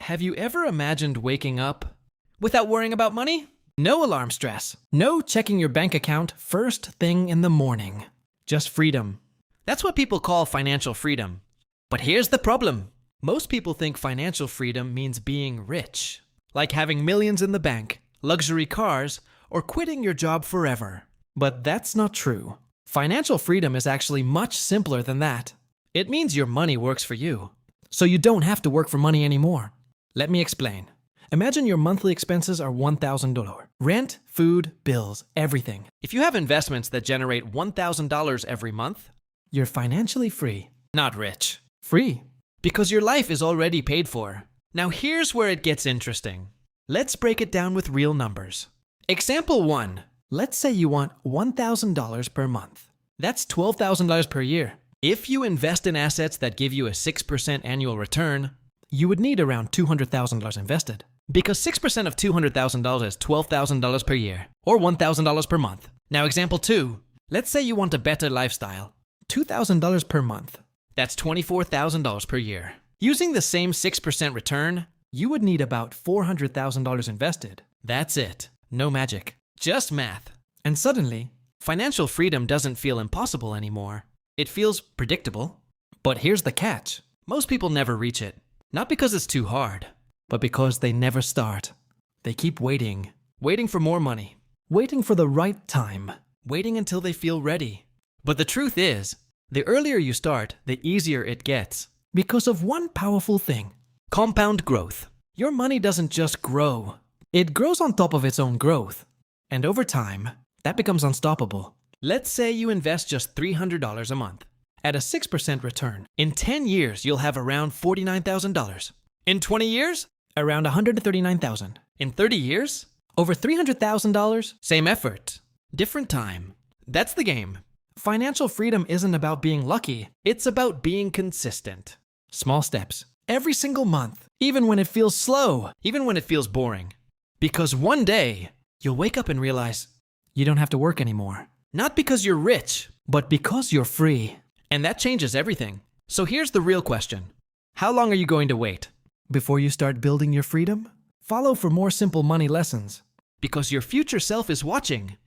Have you ever imagined waking up without worrying about money? No alarm stress. No checking your bank account first thing in the morning. Just freedom. That's what people call financial freedom. But here's the problem. Most people think financial freedom means being rich, like having millions in the bank, luxury cars, or quitting your job forever. But that's not true. Financial freedom is actually much simpler than that. It means your money works for you, so you don't have to work for money anymore. Let me explain. Imagine your monthly expenses are $1,000. Rent, food, bills, everything. If you have investments that generate $1,000 every month, you're financially free. Not rich. Free. Because your life is already paid for. Now here's where it gets interesting. Let's break it down with real numbers. Example 1. Let's say you want $1,000 per month. That's $12,000 per year. If you invest in assets that give you a 6% annual return, you would need around $200,000 invested. Because 6% of $200,000 is $12,000 per year, or $1,000 per month. Now example 2. Let's say you want a better lifestyle. $2,000 per month. That's $24,000 per year. Using the same 6% return, you would need about $400,000 invested. That's it. No magic. Just math. And suddenly, financial freedom doesn't feel impossible anymore. It feels predictable. But here's the catch. Most people never reach it. Not because it's too hard, but because they never start. They keep waiting. Waiting for more money. Waiting for the right time. Waiting until they feel ready. But the truth is, the earlier you start, the easier it gets. Because of one powerful thing. Compound growth. Your money doesn't just grow. It grows on top of its own growth. And over time, that becomes unstoppable. Let's say you invest just $300 a month. At a 6% return. In 10 years, you'll have around $49,000. In 20 years? Around $139,000. In 30 years? Over $300,000. Same effort. Different time. That's the game. Financial freedom isn't about being lucky. It's about being consistent. Small steps. Every single month. Even when it feels slow. Even when it feels boring. Because one day, you'll wake up and realize you don't have to work anymore. Not because you're rich, but because you're free. And that changes everything. So here's the real question. How long are you going to wait? Before you start building your freedom? Follow for more simple money lessons. Because your future self is watching.